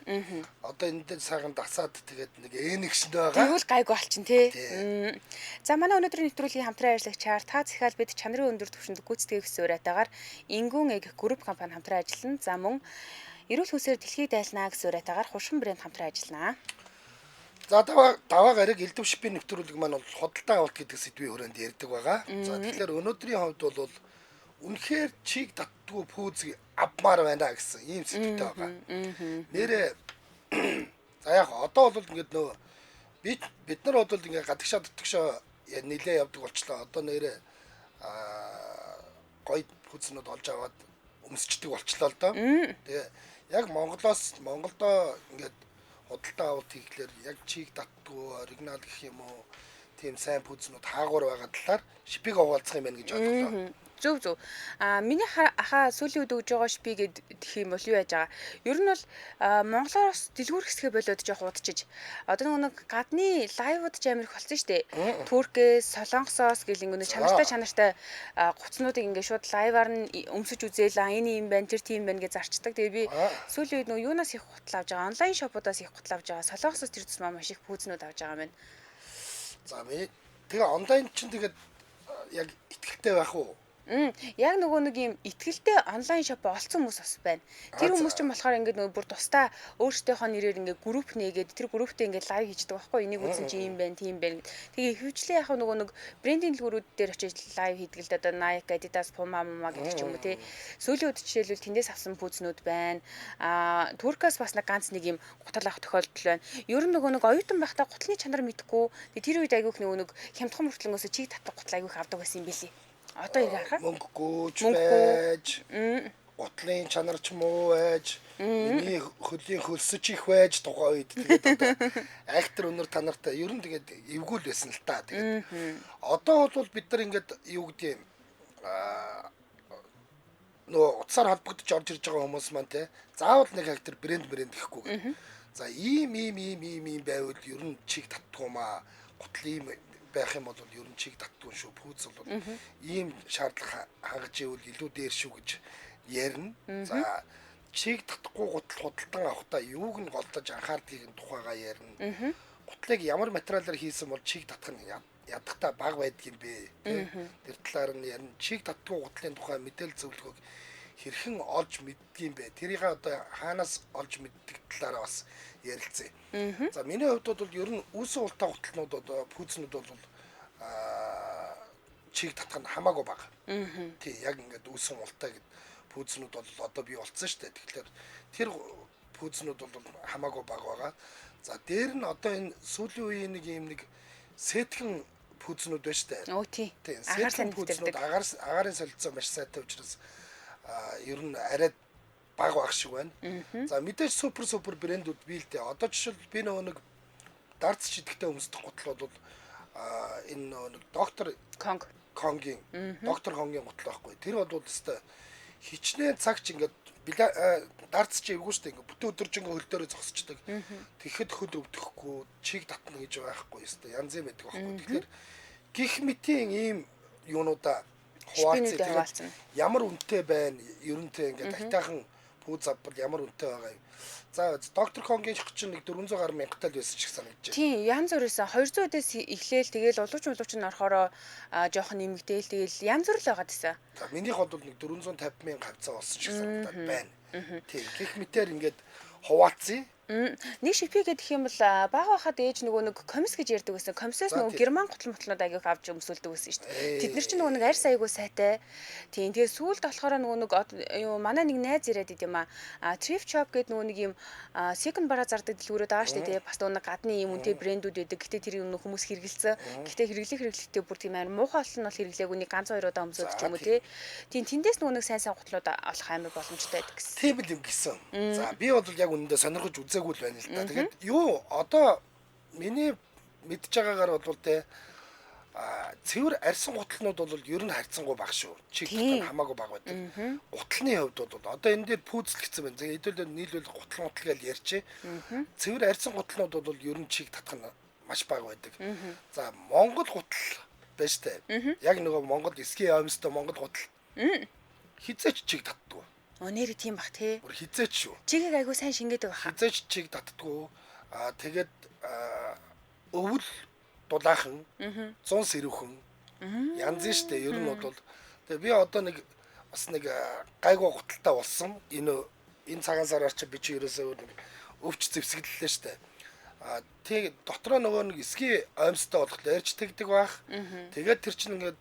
Одоо энэ дээр сайхан дасаад тэгээд нэг энэгшэнд байгаа. Тэгвэл гайгүй болчин тий. За манай өнөөдрийн нэвтрүүлгийн хамтран ажиллагчаар та захиал бид чанарын өндөр түвшинд гүйцэтгэх суурайтаагаар Ингүүн эг групп компани хамтран ажиллана. За мөн эрүүл хүнсээр дэлхийд дайлнаа гэсэн суурайтаагаар хуршин брэнд хамтран ажиллана. За даваа гараг элдв шипийн нэвтрүүлэг маань бол худалдан авалт гэдэг сэдвийн хүрээнд ярьдаг байгаа. За тэгэхээр өнөөдрийн хувьд бол үнэхээр чиг татдгүй пүүзийг авмаар байна гэсэн ийм сэдвтэй байгаа. Нэрээ за яг одоо бол ингээд нөө бид нар бол ингээд гадагшаа дотгошоо нилээ явдаг болчлоо. Одоо нэрээ гоё пүүзнүүд олж аваад өмсчдөг болчлоо л доо. Тэгээ яг Монголдоо ингээд худалдан авалт хийхлээр яг чиг татдгүй оригинал гэх юм уу тийм сайн пүүзнүүд хаагуур байгаа талаар шипийг хуваалцах юм байна гэж бодлоо. Зөв. Миний ахаа сүүлийн үед өгж байгаа шипи гэх юм бол юу яаж байгаа. Ер нь бол Монголоос дэлгүүр хэсгээ болоод жоох удчиж. Одоо нэг гадны лайвууд ч амар их болсон шүү дээ. Туркээс, Солонгосоос гэл ингэ чанартай гуцнуудыг ингэ шууд лайваар нь өмсөж үзээл энэ юм байна, тэр тийм байна гэж зарчдаг. Тэгээ би сүүлийн үед нөгөө юунаас их худал авж байгаа. Онлайн шопуудаас их худал авж байгаа. Солонгосоос тэр тусмаа маш их пүүзнүүд авж байгаа юм байна. За тэгээ онлайн чинь тэгээд яг ихтэй байх уу? Яг нөгөө нэг юм ихтгэлтэй онлайн шоп олцсон хүмүүс бас байна. Тэр хүмүүс ч болохоор ингээд нөгөө бүр тусдаа өөрсдийнхөө нэрээр ингээд групп нээгээд тэр групптэй ингээд лайв хийдэг байхгүй энийг үзэн чи юм байна, тийм байна. Тэгээ хөвчлээ яг нөгөө нэг брендинг дэлгүүрүүд дээр очиж лайв хийдэг л да одоо Nike, Adidas, Puma гэдэг ч юм уу тий. Сүүлийн үед жишээлбэл тэндээс авсан пүүзнүүд байна. Туркаас бас нэг ганц нэг юм гутал авах тохиолдол байна. Ер нь нөгөө нэг оюутан байхдаа гутлын чанар мэдхгүй. Тэр үед айгүйх нөгөө нэг хямдхан мөртлөнгөөс чиг татдаг гутал айгүйх авдаг байсан юм билий. Одоо яг харахад мөнгөгөөч байж гутлын чанар ч муу байж миний хөлийн хөлсөж их байж тухайн үед тэгээд одоо актер өнөр та нартай ер нь тэгээд эвгүүл байсан л та тэгээд одоо бол бид нар ингээд юу гэдэг юм нөө утсаар холбогдож орж ирж байгаа хүмүүс маань те заавал нэг актер брэнд гэхгүй. За ийм байвал ер нь чиг татдгуумаа гутлын байх юм бол ер нь чиг татдгүй шүү. Пүүц бол ийм шаардлага хангаж ивэл илүү дээр шүү гэж ярина. За чиг татахгүй худалдан авахдаа юуг нь голдож анхаардгийг тухайгаа ярина. Гутлыг ямар материалаар хийсэн бол чиг татах нь ядахта бага байдаг юм бэ. Тэр талаар нь ярина. Чиг татдгүй гутлын тухай мэдээлэл зөвлөгөөг хэрхэн олж мэддэг юм бэ? Тэрийг одоо хаанаас олж мэддэг талаараа бас ярилцъя. За миний хувьд бол ер нь үүсэн ултаа гутлнууд одоо пүүзнүүд бол чиг татах нь хамаагүй бага. Тий яг ингээд үүсэн ултаа гэд пүүзнүүд бол одоо би олцсон шүү дээ. Тэгэхээр тэр пүүзнүүд бол хамаагүй бага байгаа. За дээр нь одоо энэ сүүлийн үеийн нэг юм нэг сэтгэн пүүзнүүд байна шүү дээ. Тий. Сэтгэн пүүзнүүд агарын солилцоо маш сайтай учраас ер нь арай бага баг шиг байна. За мэдээж супер брэндүүд бий л дээ. Одоо жишээл би нөгөө нэг дарц шидэгтэй өмсдөх гутал бол энэ нэг доктор Конгийн гутал байхгүй. Тэр бол өстой хичнээн цагч ингээд дарц чи эвгүй штэ ингээд бүтэн өдөржингөө хөл дээрээ зогсчдаг. Тэгэхэд хөл өвдөхгүй чиг татна гэж байхгүй өстой янз юм байдаг байхгүй. Тэгэхээр гих мэтийн ийм юунуудаа хуваалцсан. Ямар үнэтэй байна? Ерөнтэй ингээд тагтайхан пүүз авбал ямар үнэтэй байгаа юм. За доктор Конгийн чинь нэг 400 гаруй мянгатал байсан ч их санагдаж байна. Тийм, янз бүрээсээ 200-ээс эхлээл тэгэл улууч нь орохороо жоохон нэмэгдээл тэгэл янз бүр л байгаа гэсэн. За минийх бол нэг 450 мянга хавцаа болсон ч их санагдаад байна. Тийм, гих мэтээр ингээд хуваалцъя. Нэг шипи гэдэг юм бол бага байхад ээж нөгөө нэг комисс гэж ярьдаг байсан. Комиссээс нөгөө герман гутлмтлууд аяг авч өмсүүлдэг байсан шүү дээ. Тэд нар чинь нөгөө нэг арьс аягүй сайтай. Тийм. Тэгээ сүүлд болохоор нөгөө нэг юу манай нэг найз ирээд идэм а. Thrift shop гэдэг нөгөө нэг юм second bara зардаг дэлгүүрүүд байгаа шүү дээ. Бас нөгөө гадны юм үнэтэй брэндүүд байдаг. Гэтэ тэр юм хүмүүс хэрэгэлсэн. Гэтэ хэрэглэхдээ бүр тийм амар муухай олон нь бол хэрэглээгүй нэг ганц хоёр удаа өмсөд ч юм уу тий. Тийм тэндээс нөгөө нэг сайн гутлууд олох амар боломжтой байдаг гэсэн. Тийм л юм гисэн. За би бол яг үнэндээ сонирхож үзээгүй л байна л да. Тэгээд юу одоо миний мэдж байгаагаар бол те цэвэр арьсан гутлнууд бол ер нь харьцангуй бага шүү. Чиг хамаагүй бага байдаг. Гутлын хувьд бол одоо энэ дээр пүүзлэгдсэн байна. Тэгээд хэдүүлээ нийлүүл гутал гэж ярьчээ. Цэвэр арьсан гутлнууд бол ер нь чиг татах нь маш бага байдаг. За Монгол гутал байна штэ. Яг нөгөө Монгол эсгийн аймстай Монгол гутал хизээч чиг татдаг. Нэр тийм бах тий. Бүр хизээч шүү. Чигийг айгуу сайн шингээдэг баха. Хизээч чиг татдаггүй. Тэгээд өвөл дулаахан 100 сэрүүхэн янз нь штэ ер нь бол тэгээ би одоо нэг бас нэг гайгүй гуталтай болсон энэ цагаан сараар чи би чи ерөөсөө нэг өвч зэвсгэллээ штэ. Тэг дотроо нөгөө нэг эсгийн оймстой болохоор ярьж тэгдэг баах. Тэгээд тэр чинь ингээд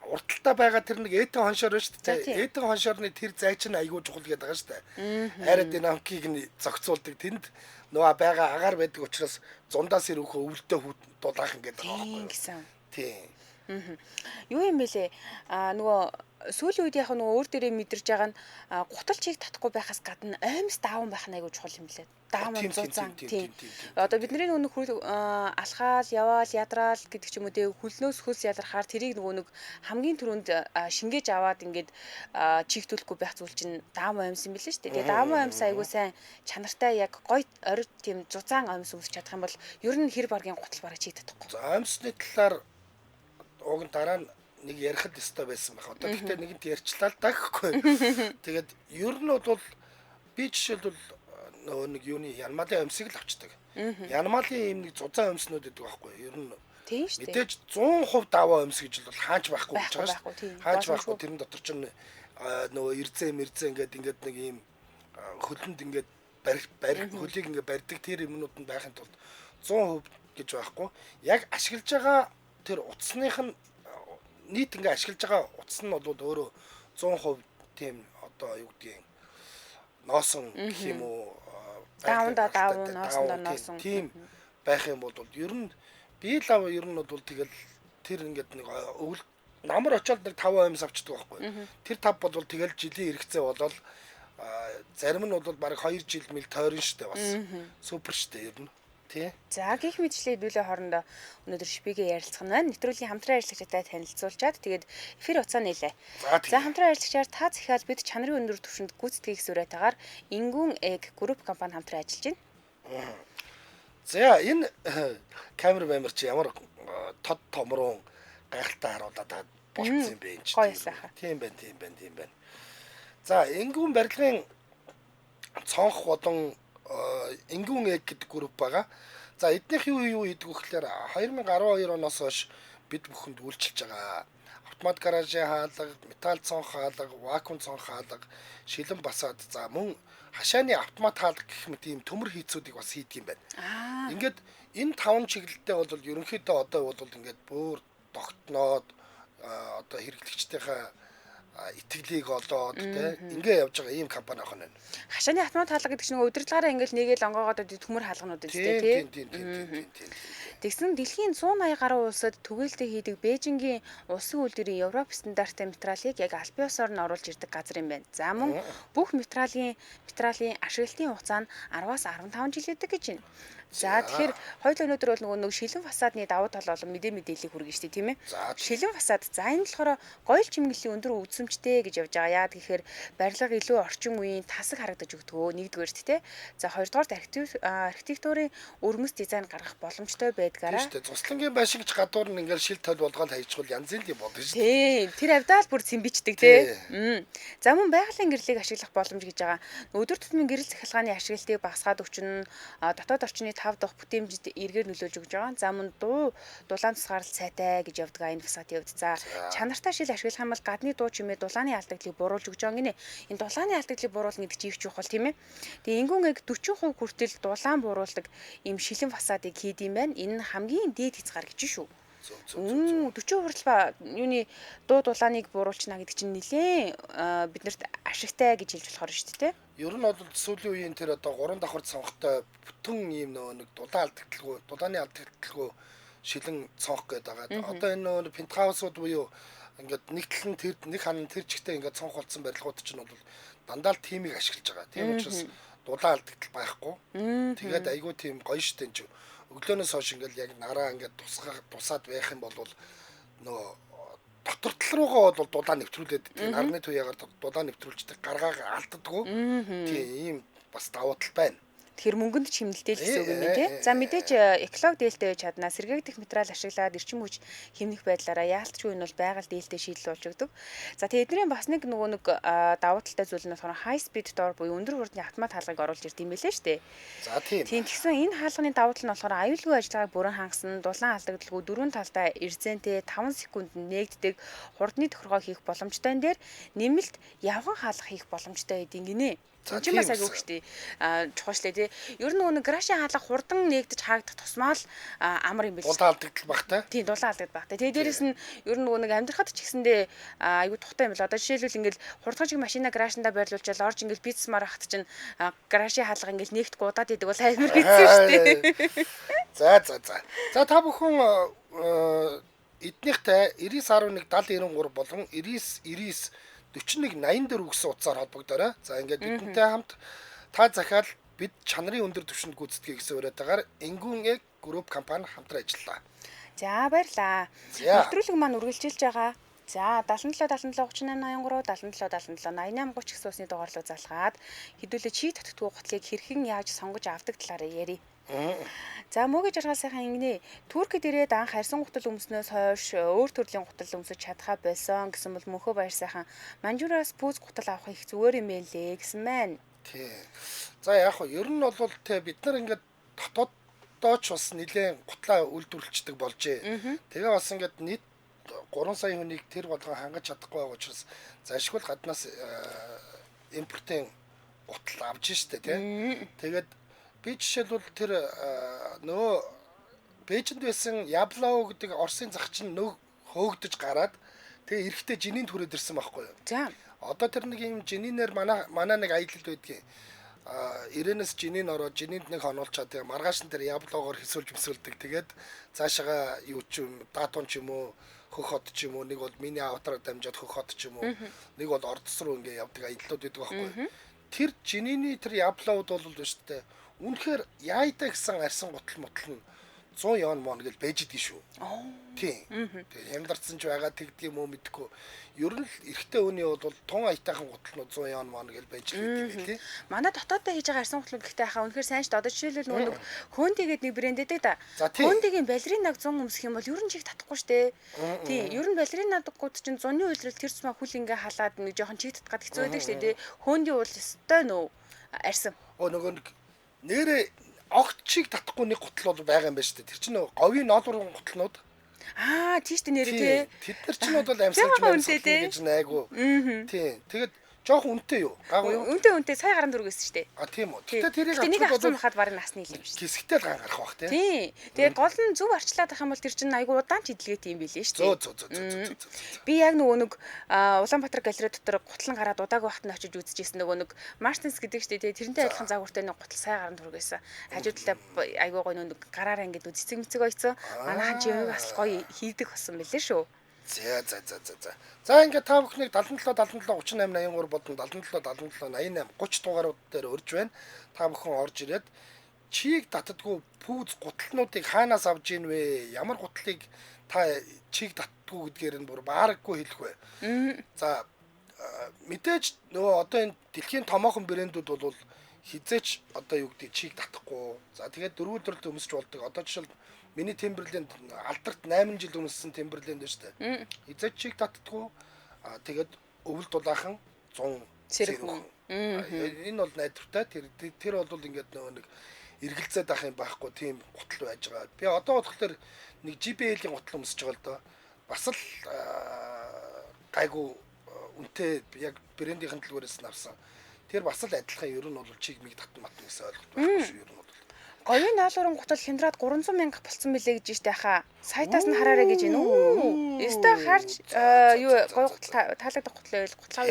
урталтаа байгаа тэр нэг этэн хоншоор байна шүү дээ. Этэн хоншоорны тэр зай чинь айгүй чухал гэдэг байгаа шүү дээ. Аэродинамикийг нь зохицуулдаг. Тэнд нөгөө байгаа агаар байдаг учраас зундаас ирүүхөө өвөлдөө дулаахан гэдэг байгаа байхгүй. Тийм. Юу юм бэлээ? Нөгөө сүүлийн үед яг нөгөө өөр дээрээ мэдэрж байгаа нь гутал чиг татахгүй байхаас гадна оймс дааван байх нь айгүй чухал юм лээ. Дааван зузаан. Тийм. Одоо бидний нөгөө хөл алхаал, яваал, ядраал гэдэг ч юм уу те хөлнөөс хөлс ядархаар тэрийг нөгөө нэг хамгийн түрүүнд шингээж аваад ингээд чигтүүлэхгүй байх зүйл чинь дааван оймс юм билээ шүү дээ. Тэгээ дааван оймс айгүй сайн чанартай яг гоё орой тийм зузаан оймс үүсч чадах юм бол ер нь хэр баргийн гутал бараг чиг татахгүй. Оймсны талаар уг нь дараа нь нэг ярихад өстой байсан байх. Одоо гэхдээ нэгэнт ярьчлаа л да гэхгүй. Тэгээд ер нь бол би жишээлбэл нөгөө нэг юуны янмалын өмсгийг л авчдаг. Янмалын юм нэг зузаан өмснүүд гэдэг байхгүй. Ер нь мэдээж 100% даваа өмс гэж бол хаач байхгүй гэж байгаа шүү. Хаач байхгүй тэрэн дотор ч нөгөө ирзээ ингээд нэг ийм хөлөнд ингээд хөлийг ингээд барьдаг тэр юмнууд нь байхын тулд 100% гэж байхгүй. Яг ашиглаж байгаа тэр утасных нь нийт ингээ ашиглаж байгаа утас нь бол өөрөө 100% тийм одоо юу гэдгийг носон гэх юм уу даавн носон тийм байх юм бол ер нь би лав ер нь бол тэгэл тэр ингээд нэг өвөл намар очоод нэг 5 аймс авчдаг байхгүй. Тэр 5 бол тэгэл жилийн хэрэгцээ болол зарим нь бол бараг 2 жил мэл тойрон штэ бас супер штэ ер нь. Тий. За гих мэдчлээ хэдүүлээ хоорондоо өнөөдөр шипигээ ярилцах нь байна. Нэвтрүүлгийн хамтран ажиллагчтай танилцуулчаад тэгээд эфир хугацаа нээлээ. За хамтран ажиллагчаар та захиал бид чанарын өндөр түвшинд гүйцэтгэх сүрэтээр Ингүүн Эг групп компани хамтран ажиллаж байна. За энэ камер баймар чи ямар тод томрон гайхалтай харуулдаг болцсон юм бэ энэ чинь. Тийм байна. За Ингүүн барилгын цонх болон Ингүүн Эг гэдэг групп байгаа. За эднийх юу хийдэг вэ гэхээр 2012 оноос хойш бид бүхэнд үйлчилж байгаа. Автомат гаражийн хаалга, металл цонх хаалга, вакуум цонх хаалга, шилэн басаад за мөн хашааны автомат хаалга гэх мэт ийм төмөр хийцүүдийг бас хийдэг юм байна. Ингээд энэ 5 чиглэлтэй бол ерөнхийдөө одоо бол ингээд бүр тогтноод одоо хэрэглэгчдийнхээ итгэлийг олоод ингээ явж байгаа ийм компани ах нь байна. Хашааны автомат хаалга гэдэг чинь удирдлагаараа ингээл нэгээл онгоогоод төмөр хаалганууд үстэй тийм. Тэгсэн дэлхийн 180 гаруй улсад түгээлтээ хийдэг Бээжингийн улсын үйлдвэрийн Европ стандарттай материалыг яг аль биесээр нь оруулж ирдэг газар юм байна. За мөн бүх материалын ашиглалтын хугацаа нь 10-аас 15 жил гэдэг гэж байна. За тэгэхээр хоёул өнөөдөр бол нөгөө шилэн фасадны давуу тал болон мэдээллийг хүргэж штэ тийм ээ. Шилэн фасад за энэ болохоор гоёл чимэглэлийн өндөр үзмжтэй гэж явж байгаа. Яа тэгэхээр барилга илүү орчин үеийн тасаг харагдаж өгдөгөө нэгдүгээр тийм ээ. За хоёрдугаар архитектурын өрмөс дизайн гаргах боломжтой байдгаараа. Тийм штэ. Цуслангийн байшигч гадуур нь ингээл шил толь болгоод хайчвал янзын юм болно штэ. Тийм. Тэр авдаал бүр цэмбичдэг тийм. За мөн байгалийн гэрлийг ашиглах боломж гэж байгаа. Өдөр тутмын гэрэл захиалгааны ашиглалтыг багасгаад өчнө дотоод орчны 5 дахь бүтээмжид эргээр нөлөөлж өгж байгаа. За мөн дулаан тусгаарл сайтай гэж явдаг энэ фасадын хувьд. За чанартай шил ашиглах юм бол гадны дуу чимээ дулааны алдагдлыг бууруулж өгж байгаа гинэ. Энэ дулааны алдагдлыг бууруулна гэдэг чинь их чухал тийм ээ. Тэгээ Ингүүн Эг 40% хүртэл дулаан бууруулдаг ийм шилэн фасадыг хийдэм байна. Энэ нь хамгийн дээд хязгаар гэж шүү. 40% хүртэл юуны дулааныг бууруулчихна гэдэг чинь нилээн биднэрт ашигтай гэж хэлж болохоор шүү дээ. Ер нь бол сүүлийн үеийн тэр одоо 3 давхар цонхтой бүтэн ийм нэг дулааны алдагдлгүй шилэн цонх гэдэг байгаа. Одоо энэ нөгөө пентхаусууд буюу ингээд нэг тал нь тэр нэг ханан тэр чигтээ ингээд цонх болсон барилгууд чинь бол дандаа л тиймийг ашиглаж байгаа. Тийм учраас дулаан алдагдал байхгүй. Тэгээд айгүй тийм гоё штэ энэ. Өглөөнөөс хойш ингээд яг нараа ингээд тусаад байх юм бол нөгөө дотор тал руугаа бол дулаан нэвтрүүлээд нарны туяагаар дулаан нэвтрүүлждэг гаргаага алддаггүй. Тийм ийм бас давуу тал байна. Тэгэхээр мөнгөнд чимнэлтэй л гэсэн үг юм байна тий. За мэдээж эколог дээлтэй байж чадна. Сэргээгдэх материал ашиглаад эрчим хүч хэмнэх байдлаараа яалтчгүй нь бол байгаль дээлтэй шийдэл болж өгдөг. За тэгээ эднэрийн бас нэг нөгөө нэг давуу талтай зүйл нь болохоор high speed door буюу өндөр хурдны автомат хаалгыг оруулж ирд юм байлээ шүү дээ. За тийм. Тэгсэн энэ хаалганы давуу тал нь болохоор аюулгүй ажиллагааг бүрэн хангасан, дулаан алдагдaltaгүй дөрвөн талдаа эрзэнтэй 5 секунд нэгддэг хурдны тохиргоо хийх боломжтой энэ дээр нэмэлт явган хаалга хийх боломжтой гэдэг гинэ. За, Тийм бас агай өгчтэй чухал шлээ тий. Ер нь нөгөө крашийн хаалга хурдан нэгдэж хаагдах тусмаа л амар юм биш. Дулаан алдагдал багтай. Тийм дулаан алдагдал багтай. Тэгээ дээрэс нь ер нь нөгөө нэг амьдрахад ч гэсэндээ айгүй тухтай юм байна. Одоо жишээлбэл ингээл хурдгажиг машина крашнда байрлуулчаал орж ингээл бицмар хат чинь крашийн хаалга ингээл нэгт гудаад идэг бол амар хэцүү шүү дээ. За. За та бүхэн эднийхтэй 99.11 7093 болон 99 4184 гэсэн утсаар холбогдоорой. За ингээд бидэнтэй хамт та захиал бид чанарын өндөр түвшинд гүйцэтгэе гэсэн уриатаагаар Энгүүн групп компани хамтран ажиллаа. За баярлаа. Нэвтрүүлэг маань үргэлжилж байгаа. За 77 77 38 83 77 77 88 30 гэсэн усны дугаарлуу залгаад хэдүүлээ чи татдаггүй гутлыг хэрхэн яаж сонгож авдаг талаараа ярив. За мөгийн жаргал сайхан ингэнэ. Туркид ирээд анх харьсан гутал өмснөөс хойш өөр төрлийн гутал өмсөж чадхаа байсан гэсэн бол мөнхөө баяр сайхан манжуураас пүүз гутал авах их зүгээр юм байлээ гэсэн маань. Тий. За яг хөө ер нь бол те бид нар ингээд дотооддооч бас нэлээд гутлаа үйлдвэрлэждэг болжээ. Тэгээ бас ингээд нийт 3 сая хүнийг тэр болгон хангаж чадахгүй байгаа учраас зашгүй гаднаас импортын гутал авч штэ тий. Тэгээд би жишээлбэл тэр нөгөө Бээжинд байсан Яблау гэдэг Оросын зах чинь нөө хөөгдөж гараад тэгээ эрэхтэй жинийн түрээд ирсэн байхгүй юу. За. Одоо тэр нэг юм жинийнээр манай нэг аялал байдгийг Ирэнэс жинийн ороод жининд нэг хонуулчаад тэгээ маргааш нь тэр Яблаугаар хэсүүлж мэсүүлдэг. Тэгээд цаашаага юу ч юм даатун ч юм уу хөх хот ч юм уу нэг бол миний аватараар дамжаад хөх хот ч юм уу нэг бол ордос руу ингээ явдаг аяллууд байдаг байхгүй юу. Тэр жинийний тэр Яблауд бол биш үү. Үнэхээр яайда гэсэн арьсан гутал мотл нь 100 яон мон гэж байж идэг шүү. Тийм. Тэгээ хямдарсан ч байгаа тэгдэг юм уу мэдэхгүй. Ер нь эрэгтэй хүний бол тун аятайхан гуталнууд 100 яон мон гэж байж идэг юм тий. Манай дотооддоо хийж байгаа арьсан гутлууд гэхдээ хаа үнэхээр сайн шүү дээ. Одоо жишээлбэл нөгөө Хөнтигээд нэг брэнд эдэг да. Хөнтигийн балеринаг 100 өмсөх юм бол ер нь чиг татахгүй шүү дээ. Тийм. Ер нь балеринагууд чинь 100-ны үйлрэл тэр цэма хүл ингээ халаад нэг жоохон чиг татгаад хэцүү байдаг шүү дээ. Хөнди бол өстой нөө арьсан. Нөгөө нэрээ огт чиг татахгүй нэг гутал бол байгаа юм байна шүү дээ. Тэр чинь говийн ноолурын гуталнууд. Тийш дээ нэрээ тий. Тэд нар чинь бол амьсгалж гэж найгуу. Тийм. Тэгээд жоохон үнэтэй юу? Гагуу юу? Үнэтэй сая гарan дүргээс шүү дээ. Тийм үү. Тэгтээ тэрийг нэг авсан хахад барыг насны хэл юм шүү. Кисгтэл гарах бах тий. Тийм. Тэгээд гол нь зөв арчлаад ах юм бол тэр чинь айгу удаан ч идэлгээт юм билээ шүү дээ. Зөө. Би яг нөгөө нэг Улаанбаатар галерей дотор гутал нь гараад удаагүй бахт нь очиж үзчихсэн нөгөө нэг Мартинс гэдэг шүү дээ. Тэрнтэй адилхан загвартай нэг гутал сая гарan дүргээс хажуу талаа айгу гоё нэг гараараа ингээд цэцэг мэцэг ойцсон. Манайхан чи бас гоё хийдэг болсон мэлээ шүү. За ингээд та бүхнийг 77 77 38 83 болон 77 77 88 30 дугаарууд дээр урьж байна. Та бүхэн орж ирээд чийг татдаггүй пүүз гуталнуудыг хаанаас авж ийн вэ? Ямар гутлыг та чийг татдаггүй гэдгээр нь бүр баараггүй хэлэх вэ? За мэдээж нөгөө одоо энэ дэлхийн томоохон брэндүүд бол хизээч одоо юу гэдэг чийг татахгүй. За тэгээд 4 өдрөлд өмсч болдог. Одоо жишээл миний Timberland алдарт 8 жил өмссөн Timberland шүү дээ. Хизээч чиг татдаггүй. Тэгээд өвөл дулаахан 100 сэрүүх. Энэ бол найдвартай. Тэр бол ингээд нөгөө нэг эргэлзээд ах юм байхгүй тийм гутал байж байгаа. Би одоо болохоор нэг JBL-ийн гутал өмсөж байгаа л доо. Бас л гайгүй үнэтэй яг брендийн төлөвөөс нь авсан. Тэр бас л адилхан ер нь бол чиг миг татна матна гэсэн ойлголт байхгүй шүү ер нь. Говийн ноолурын гутал хямдраад 300 мянга болцсон билээ гэж штэ хаа. Сайтаас нь хараарай гэж байна уу? Өстө харж юу гоё гутал таалагдах гутал гутлаа.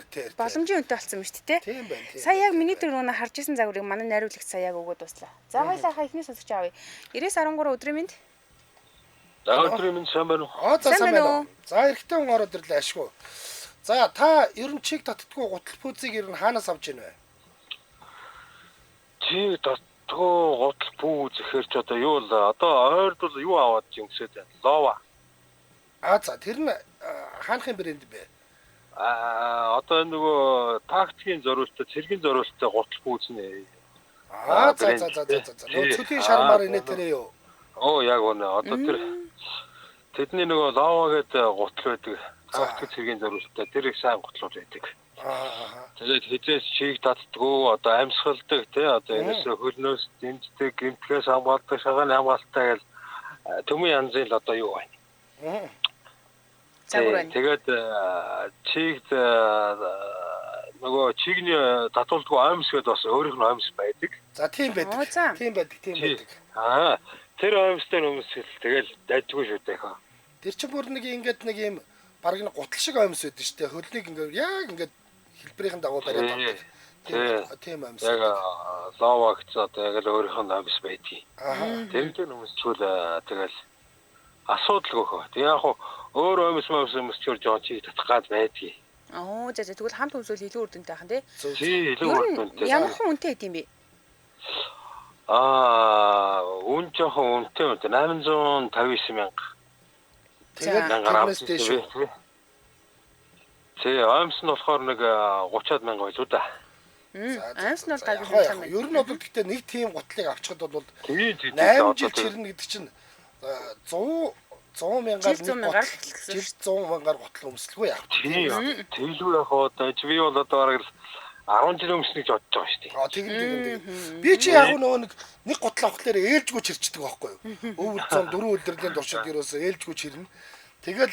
Тэр. Боломжийн үнэтэй болсон юм шүү дээ. Тийм байна. Сая яг миний дээр нөгөө харж исэн загварыг манай найруулагч сая яг өгөөд дуслаа. За хоёлаа хаа ихний сонсогч авъя. 9913 өдрийн мэнд. За өдрийн мэнд сайн байна уу? За сайн байна уу? За эрэгтэй хүн ороод ирлээ ашгүй. За та ер нь чиг татдаггүй гутал пүүзийг ер нь хаанаас авч ийн вэ? Чиг гутал пүүз ихэр ч одоо юу л одоо ойрд бол юу аваад жинсээд байна. Лова. За тэр нь хаанхын брэнд бэ? Одоо нөгөө тактикийн зориултад, цэргийн зориултад гутал пүүз нэ. За. Нөгөө цөлийн шармаар инээ тэрээ юу? Оо яг үнэ. Одоо тэр тэдний нөгөө лава гэдэг гутал байдаг. Гагцх цэргийн зориултаа тэр их сайн гутлууд байдаг. Тэгээд хизээс чийг татдггүй одоо амьсгалдаг тий одоо ерөөсө хөлнөөс дэмждэг гэмтгээс хамгаалдаг шагааны хамгаалалтаа гэл төмөн янзын л одоо юу байна. Тэгээд чигд нөгөө чигний татуулдгүй амьс гэдэг бас өөрийнх нь амьс байдаг. За тийм байдаг. Тэр амьстай хүмүүсэл тэгэл дайдгүй шүү дээ хаа. Тэр чинь бүр нэг ингээд нэг юм баг нэг гутал шиг амьс байдаг шүү дээ. Хөлнийг ингээд яг ингээд хэлбэрийн дагуу бариад авдаг. Тийм амьс. Яг лава гэж одоо яг л өөрийнх нь амьс байдгийг. Тэрнтэй хүмүүсчүүл тэгэл асуудалгүй хөө. Тэг яг өөр амьс чур жоо чи татах гад байдгийг. За тэгвэл хамт өмсөл илүү үрдэнтэй хаан тий. Илүү үрдэнтэй. Ямар хүн үнэтэй гэдэм бэ? Үн жоохон үнэтэй 859 мянга. Тэгээд тэрнээс дээш. Амьс нь болохоор нэг 30-аад мянга байлуу да. Амьс нь бол гайгүй юм байна. Ер нь бол гэхдээ нэг тийм гутлыг авчихад бол 8 жил чирнэ гэдэг чинь 100 мянгаар жил 100 мянгаар гутал өмсөлгүй яах вэ? Тэглүү яах вэ? Би бол одоо бараг 10 жил өмснө гэж бодож байгаа шүү дээ. Тийм. Би чи яг нэг гутал авахлаар ээлжгүй чирчдэг байхгүй юу? Өвөл 4 өдрийн туршид ерөөсөө ээлжгүй чирнэ. Тэгэл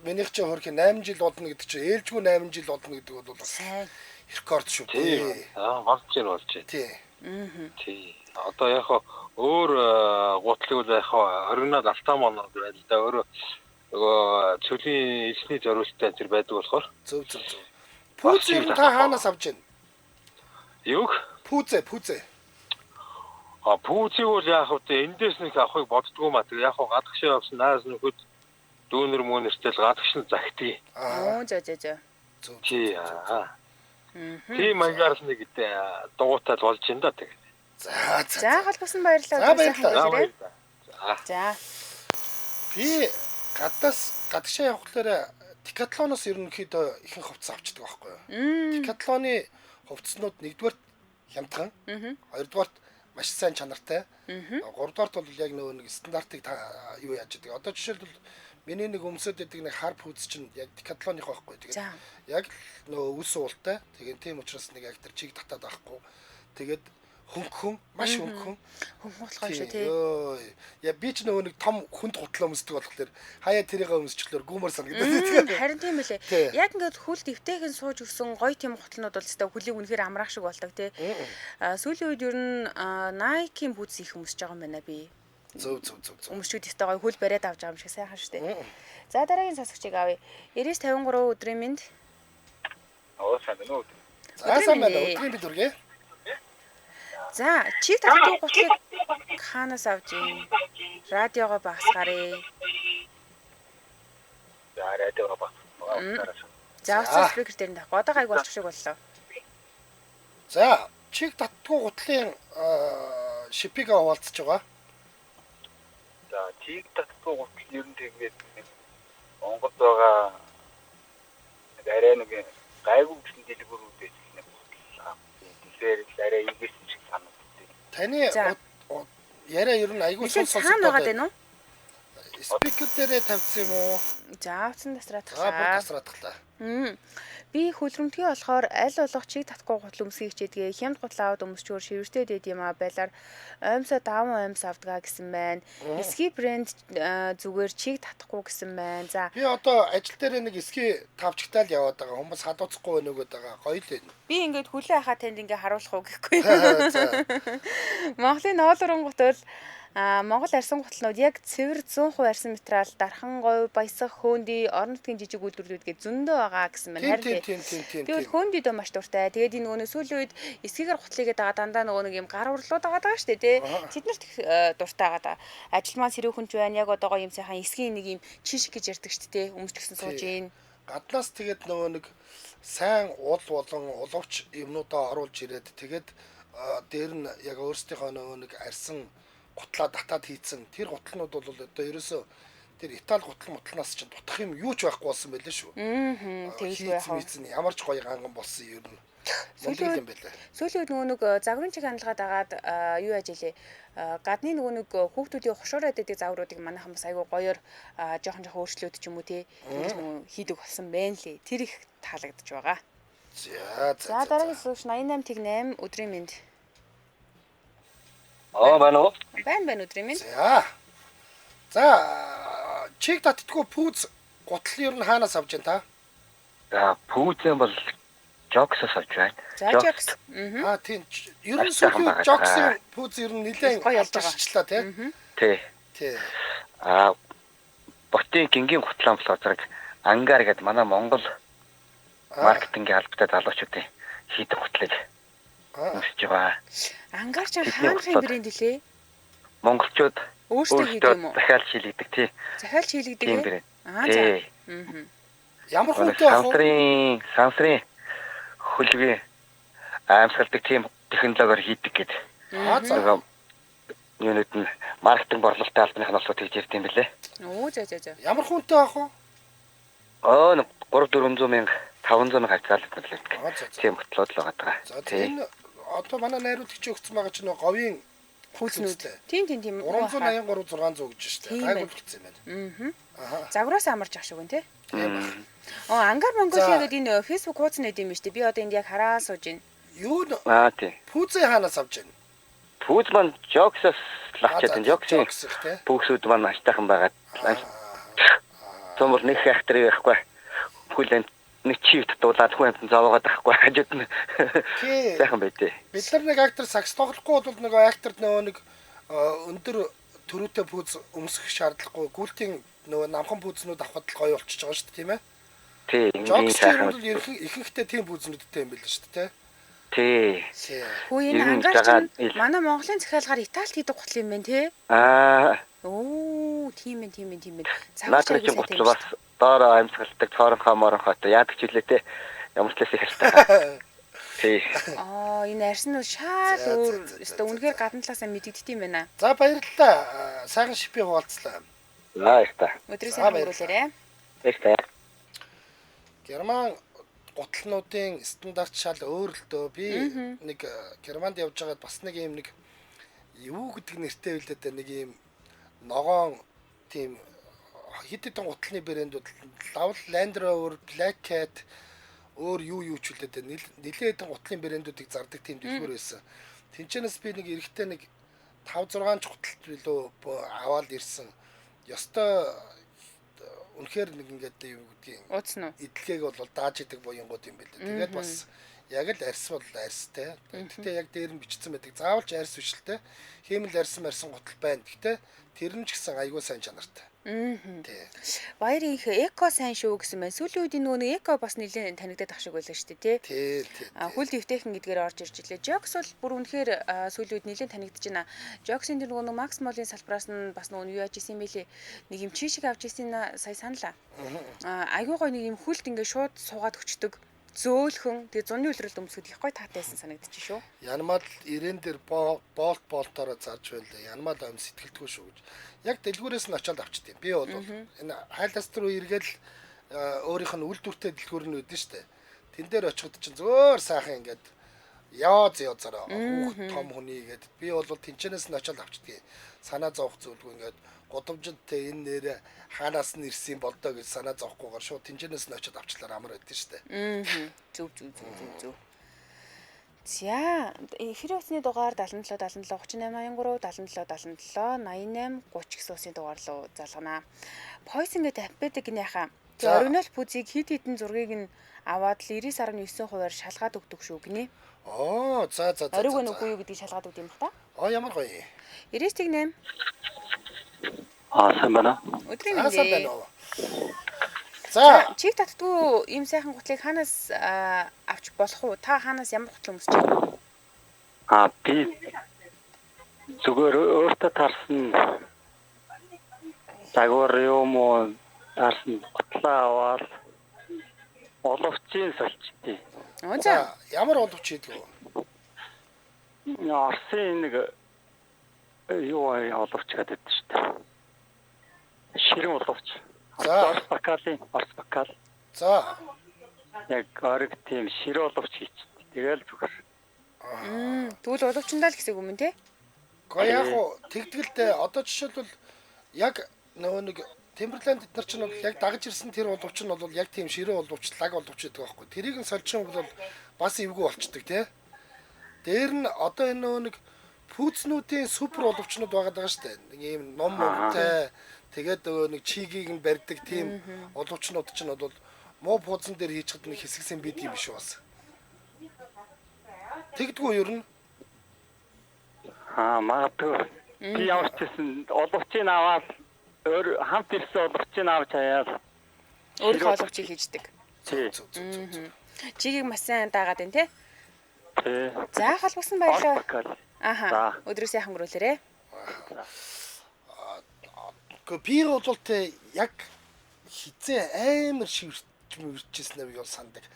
минийх чи хөрх 8 жил болно гэдэг чи ээлжгүй 8 жил болно гэдэг бол рекорд шүү дээ. Болж байна. Тий. Одоо яг өөр гутлыг бол яг 20-наад алтаа монод байл да. Өөр нөгөө цөлийн элсний зориулттай тэр байдаг болохоор. Зөв. Пүүзийг та хаанаас авч байна? Юг? Пүүзээ. Пүүзийг бол яг эндээс нэг авахыг боддгоо маа. Тэг яг гадагшаа авсан наас нөхөд дүүнер мөнөртэй л гадагш нь загтыг. За. Тий. Тийм маягаар л нэг дугуйтал болж байна да тэг. За голбосон баярлалаа. За. Би гадагшаа явахлаараа Декатлоноос ерөнхийдөө ихэнх хувцас авчдаг байхгүй юу? Декатлоны хувцснууд нэгдүгээрт хямдхан, хоёрдугаарт маш сайн чанартай, гуравдугаарт бол яг нэг стандартыг юу яаж идэг. Одоо жишээлбэл миний нэг өмсөд идэг нэг хар пүүц чинь яг Декатлоных байхгүй. Тэгээд яг нөгөө үс уултай. Тэгээд тийм учраас нэг яг тэр чиг татаад байхгүй. Тэгээд хөнгөн маш хөнгөн болгоо шүү тий. Яа би ч нөгөө нэг том хүнд гутлаа өмсдөг болохоор хаяа тэрийг өмсчлөөр гүмөр санагдаад. Харин тийм үлээ. Яг ингээд хүл дэвтэйгэн сууж өгсөн гоё тийм гутлнууд бол зөвхөн хүлийг үнэхээр амраах шиг болдог тий. Сүүлийн үед ер нь Nike-ийн бүүц их өмсөж байгаа юм байна би. Зөв. Өмсчүүд өстэй гоё хүл бариад авч байгаа юм шиг сайхан шүү дээ. За дараагийн сонсогчийг авъя. 9953 өдрийн мэнд. Сайн байна уу? Сайн байна. Өдрийн мэнд үргээ. За, чи татдаг гутлыг хаанаас авч ийн? Радиогоо багасгаарэ. За, радиогоо багасгаарай. За, спикер дээр нь одоо гайг болчих шиг боллоо. За, чиг татдаг гутлын шипийг хуваалцаж байгаа. За, чиг татдаг гутал ер нь тэгээд Монголд байгаа арай нэг гайгүй гэсэн дэлгүүрүүд байж нэг гутал. Тэгэхээр арай ийгээс шиг санагддаг. Таны яриа ер нь айгүй сонсож байгаа юм уу? Спикер дээрээ тавьсан юм уу? За, авсан тасраатглаа. Би хөлрөмтгий болохоор аль болох чиг татахгүй гутал өмсөхийг хичээдгээ. Хямд гутал аваад өмсчөөр шивэртэй дэд юм а байлаар оймсоо даван оймс авдгаа гэсэн байна. Ski брэнд зүгээр чиг татахгүй гэсэн байна. За. Би одоо ажил дээр нэг ski тавчгтаа л яваад байгаа. Хүмүүс хадууцахгүй байна үгээд байгаа. Гоё л энэ. Би ингээд хүлээ хахаа танд ингээ харуулах уу гэхгүй. Монголын ноолрон гутал Монгол арьсан гуталнууд яг цэвэр 100% арьсан материал, дархан говь, баясах, хөөнди, орон нутгийн жижиг үйлдвэрлэлүүдгээ зөндөө байгаа гэсэн байна. Тийм. Тэгвэл хөөндидөө маш дуртай. Тэгээд энэ нөгөө сүүлийн үед эсгээр гутлыгээд байгаа дандаа нөгөө нэг юм гар урлууд байгаа шүү дээ, тий. Тэднэрт дуртай байгаа. Ажил маань сэрүүхэнч байна. Яг одоогоо юм сайхан эсгийн нэг юм чишг гэж ярьдаг шүү дээ, тий. Өмсчихсэн сууж ийн. Гаднаас тэгээд нөгөө нэг сайн уул болон уловч юмнуудаа оруулж ирээд тэгээд дээр нь яг өөрсдийнхөө нөгөө нэг арьсан гутлаа татаад хийцэн тэр гутлнууд бол одоо ерөөсөө тэр Итали гуталнаас чинь дутах юм юу ч байхгүй болсон байлээ шүү. Тэгж байх. Ямар ч гоё ганган болсон юм. Мундаг юм байлаа. Сүүлийн үед нөгөө нэг загварын чиг хандлагад агаад юу яаж илээ гадны нөгөө нэг хүүхдүүдийн хушуураад байдаг загваруудыг манайхан бас айгүй гоёор жоохон өөрчлөөд ч юм уу тий нөгөө хийдэг болсон байна лээ. Тэр их таалагдж байгаа. За дараагийн сууш 88-8 өдрийн мэнд. Байна уу? Байна өдрийн мэнд. За чиг татдаггүй пүүз гутал ер нь хаанаас авч байна та? За пүүзэн бол Жоксоос авч байна. За Жокс. Тийм. Ер нь сүүлийн Жоксын пүүз ер нь нэлээд алдарчлаа тий. Тий. Ботын гингийн гутлаан болохоор зэрэг Ангар гэдэг манай Монгол маркетингийн албатай залуучуудын хийдэг гутлыг уншиж байгаа. Ангар ч хаанхын брэнд лээ? Монголчууд өөрсдөө хийдэг юм уу? Захиалж шилэгдэг тий. Захиалж шилэгдэг юм. За. Ямар хүнтэй ах вэ? Сансрын хөлгийн аимсгалдаг тийм технологиор хийдэг гэдэг. За. Юунууд нь маркетинг борлуулалтын албаных нь олсоо тэгж ярьд юм бэлээ. За. Ямар хүнтэй ах вэ? 3-400 мянга 500 мянга хавцаалт төлөвлөдөг. Тийм ботлоод л байгаа. За тийм одоо манай найруулагч өгсөн байгаа чинь говийн хүүснүүд. Тийм. 383 600 гэж штэ. Гайгуулсан юм байна. Загвараас амарч ах шиг үн тий. Ангар Монголиа гэдэг энэ Facebook хуудас нэт юм штэ. Би одоо энд яг хараа сууж байна. Юу н? Тийм. Пүүзээ хаанаас авч байна? Пүүз маань Жоксоос лавчаад энэ Жоксын пүүсүүд маань аштайхан байгаа. Төмөр нэг актер байхгүй. Хүлэн нэг чивт дуулаад хүн амтан зовоогоод байхгүй хажууд нь. Сайхан байдээ. Бид нар нэг актер сакс тоглохгүй бол нөгөө актерд нөгөө нэг өндөр төрөөтэй пүүз өмсөх шаардлагагүй гүйлтийн нөгөө намхан пүүзнүүд авахд л гоё болчихж байгаа шүү дээ тийм ээ. Тийм. Жоксын бол ихэнхдээ тийм пүүзнүүдтэй юм байл шүү дээ тий. Хөөе энэ ангаар чинь манай Монголын захиалгаар Италид хийдэг гутал юм байна тий. Оо тийм ээ. Наадрын гутал бас доор амьсгалдаг цоронхоо моронхоотой яадаг ч үлээ те. Ямар ч лээс ихтэй. Тий. Энэ арьсан нь шал өөр өстө үнэхээр гадна талаасаа мэдэгддэг юм байна. За баярлалаа. Сайхан шипи хуваалцлаа. Баярлалаа. Өдрийн сайн өнгөрүүлээрэ. Баярлалаа. Герман гутлнуудын стандарт шал өөр л дөө. Би нэг Германд явж байгаад бас нэг юм нэг юу гэдэг нэртэй үлдээд нэг юм ногоон тийм хэд хэдэн гутлын брэндүүд Love Land Rover, Black Cat өөр юу ч үлдээд нэлээд гутлын брэндүүдийг зардаг тийм дэлгүүр байсан. Тинчэнэс би нэг эрэхтэй нэг 5-6 ч гуталт билүү аваад ирсэн. Ёстой үнэхээр нэг ингээд юу гэдгийг ууцсан уу? Идэлгээг бол дааж идэг буянгууд юм байл. Тэгээд бас яг л арьс бол арьстай. Гэхдээ яг дээр нь бичсэн байдаг. Заавалч арьс биш л те. Хиймэл арьсан гутал байна. Гэхдээ тэр нь ч гэсэн айгүй сайн чанартай. Тий. Баяр их эко сайн шүү гэсэн байна. Сүүлийн үед нөгөө эко бас нэлээд танигдаад ах шиг байлаа шүү дээ, тий. Хүл дэвтэйхэн гэдгээр орж ирж илээ. Jokes бол бүр үнэхээр сүүлийн үед нэлээд танигдж байна. Jokes-ийн тэр нөгөө Max Mall-ийн салбараас нь бас нөгөө юу яаж исэн юм бэлээ. Нэг юм чишиг авч исэн сая саналаа. Айгүй гой нэг юм хүлт ингээ шууд суугаад өчтдөг. Зөөлхөн тэгээ зуны үлрэлт өмсгөд их гой таатайсан санагдчих шүү. Янмал ирээн дээр болтороо зарж байлаа. Янмал ам сэтгэлдгүй шүү гэж. Яг дэлгүүрээс нь очиод авчдээ. Би бол энэ хайлаас руу эргээл өөрийнх нь үлдвэртэй дэлгүүр нь үүдэн штэ. Тэн дээр очиход чинь зөөр сайхан ингээд яозараа хүүхд том хүний гэдэг. Би бол тэнчэнээс нь очиод авчдээ. Санаа зовох зүйлгүй ингээд годомжтой энэ нэрэ хаанаас нь ирсэн болдоо гэж санаа зовхгүйгээр шууд тэнчэнээс нь очиод авчлаар амар байдсан штэ. Зөв. За эфир усны дугаар 77 37 38 83 77 77 88 30 гэсэн усны дугаар руу залгана. Poison гэдэг аппедаг гинэ яхаа. Оригинал пүзийг хит хитэн зургийг нь аваад л 99.9%-аар шалгаад өгдөг шүү гинэ. За. Ориг үгүй юу гэдгийг шалгаад өгд юм бах та. Ямар гоё. 98. Сайн байна. Өдрийн мэндэ. За чиг татдгүй ийм сайхан гутлыг хаанаас авч болох уу? Та хаанаас ямар гутал өмсч байна? Би зүгээр өөртөө тарсан загвар юм уу тарсан гутлаа аваад оловчийн солчтой. За ямар оловч хийдэг вэ? Орсын нэг юу оловч гэдэг шүү дээ. Ширэн оловч. За Орс бакал. За. Яг ориг тийм ширээ оловч хийчихдэг. Тэгэл зүгээр. Тэгвэл уловчндаа л гэсэн үг юм те? Гэхдээ яг уу тэгдгэлтэй одоо жишээлбэл яг нөгөө нэг Timberland эднэр чинь бол яг дагаж ирсэн тэр уловч нь бол яг тийм ширээ уловч лаг уловч гэдэг байхгүй. Тэрийг нь сольчих юм бол бас эвгүй болчдөг тий. Дээр нь одоо энэ нөгөө нэг пүүцнүүдийн супер уловчнууд байгаа шүү дээ. Нэг ийм ном мөнтэй тэгээд нөгөө нэг чигийг нь барьдаг тийм уловчнууд чинь бол муу пууцан дээр хийчихд нэг хэсэгсэн бид юм биш бас. Тэгдэггүй ер нь Магадгүй. Би ямар ч гэсэн уловчийг аваад өөр хамт ирсэн уловчийг авч хаяад Өөрийнхөө оловчийг хийждэг. тий. Чигийг маш сайн даагаад байна те? Тий. За холбосон баярлалаа. За. Аха. Өдрөөс яхан өнгөрүүлээрэ. Гэхдээ би бол тэ яг хизээ амар шивэрчсэн би бол сандаг.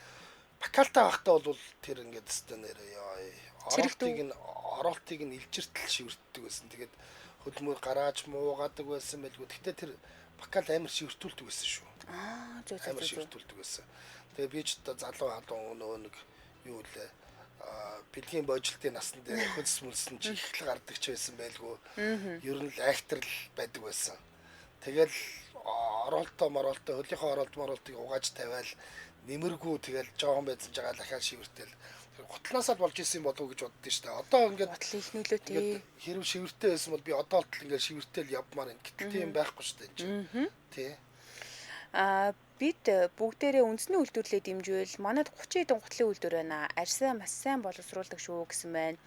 Бакалтай байхдаа бол тэр ингээд өстө нэрээ оролтыг нь илжиртэл шивэртдэг байсан. Тэгээд хөдөлмөр гарааж муугадаг байсан байлгүй. Гэхдээ тэр бакал амар шивэртүүлдэг байсан шүү. Зөв. Амар шивэртүүлдэг байсан. Тэгээ би ч одоо залуу халуун нөгөө нэг юу лээ бэлгийн божилтын насн дээр хөлс мөлсөн чи ихл гардаг ч байсан байлгүй. Ер нь л акторл байдаг байсан. Тэгэл оролтоо хөлийнхөө оролтыг угааж тавиал нэмэргүй тэгэл жоохон байдсан жагаа дахиад шивэртэл гутлаасаа болж исэн болов уу гэж боддөө шүү дээ. Одоо ингээд Гутлын их нөлөөтэй. хэрв шивэртэй байсан бол би одоо л ингээд шивэртэл явмаар юм. Гэтэл тийм байхгүй шүү дээ. Тий. Бид бүгдээрээ үндэсний үйлдвэрлэлээ дэмжүүл манайд 30 хэдэн гутлын үйлдвэр байна. Арьсаа маш сайн боловсруулдаг шүү гэсэн байна.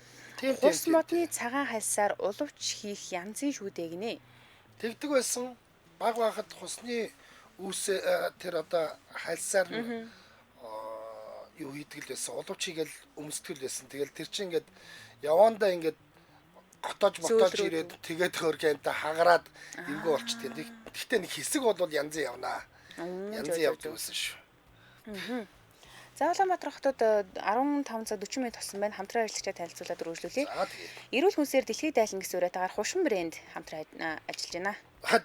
Ус модны цагаан хальсаар уловч хийх янзын шүү дээ гинэ. Тэгдэг байсан. Баг байхад хусны үүсээ тэр одоо хальсаар юу хийдэг л байсан. Уловч хийгээл өмсдөг л байсан. Тэгэл тэр чинь ингээд явандаа ингээд готоож ирээд тэгээд хөргэнтэй хагараад эвгүй болчтой. Гэхдээ нэг хэсэг бол янзын явнаа. Янзын явдаг байсан шүү. За Улаанбаатар хотод 15 цаг 40 минут болсон байна. Хамтран ажиллагчаа танилцуулаад өргөжлүүлье. Эрүүл хүнсээр дэлхийд дайлан гэсэн урайтаагаар хушин брэнд хамтран ажиллаж байна.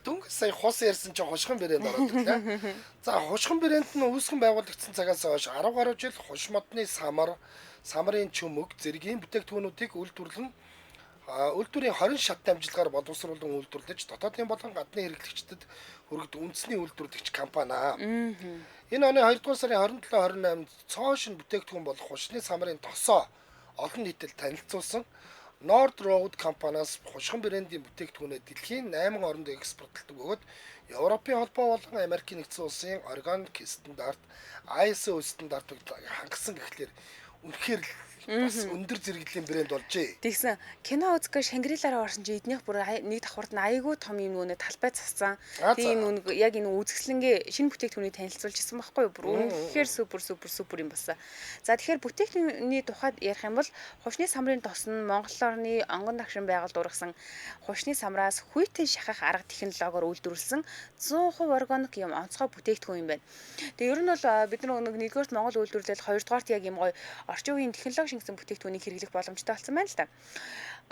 Дүнг сая хус ярьсан чинь хушган брэнд ороод ирлээ. За хушган брэнд нь үүсгэн байгуулагдсан цагаас хойш 10 гаруй жил хуш модны самарын чөмөг зэргийн бүтээгдэхүүнүүдийг үйлдвэрлэн үйлдвэрийн 20 шатны амжилтгаар боловсруулан үйлдвэрлэж дотоодын болон гадны хэрэглэгчдэд хүргэдэг үндэсний үйлдвэрлэгч компани. Энэ оны 2 дугаар сарын 27-28-нд цоошин бүтээгдэхүүн болох хушны самарын тосоо олон нийтэд танилцуулсан Nord Road компаниас хушган брендийн бүтээгдэхүүнээ дэлхийн 8 оронд экспортлдог бөгөөд Европын холбоо болон Америкийн нэгдсэн улсын органик стандарт ISO стандартыг хангасан гэхлээр үнэхээр бас өндөр зэрэглэлийн брэнд болжээ. Тэгсэн кино үзэхээр Шангрилаараа орсон чи эднийх бүр нэг давхурд нь айгүй том юм нүнэ талбай цацсан. Тийм нүг яг энэ үзэсгэлэнгээ шинэ бүтээгдэхүүнийг танилцуулж ирсэн байхгүй юу? Бүр үнэхээр супер юм басан. За тэгэхээр бүтээгдэхүүний тухайд ярих юм бол хушны самрын тос нь Монгол орны онгон дагшин байгуулд ургасан хушны самраас хүйтэн шахах арга технологиор үйлдвэрлэсэн 100% органик юм онцгой бүтээгдэхүүн юм байна. Тэгээ ер нь бол бид нар нэгдүгээрт Монгол үйлдвэрлэл, хоёрдугаарт яг юм гоё орчин үеийн технологи шингэсэн бүтээгдэхүүнийг хэрэглэх боломжтой болсон байна л да.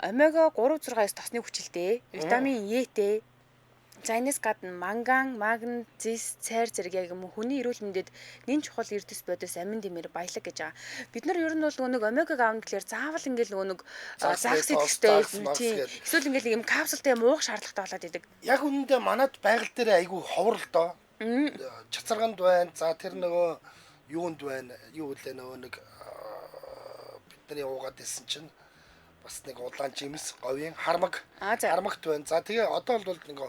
Омега 369 тосны хүчилтэй, витамин Е-тэй, за энэс гадна манган, магн, зис, цайр зэрэг яг юм хүний эрүүл мэндэд нэн чухал эрдэс бодис амин дэмэр баялаг гэж байгаа. Бид нар ер нь бол нэг омегаг аавна гэхэлэр заавал ингээл нэг загс идэхтэй тийм. Эсвэл ингээл юм капсултай муух шаардлагатай болоод идэг. Яг үнэндээ манад байгаль дээр айгүй ховор л доо. Чацарганд байна. За тэр нөгөө юунд байна? Юу үлээ нөгөө нэг бидний уугаад исэн чинь бас нэг улаан жимс говийн хармагт байна. За тэгээ одоо бол нэг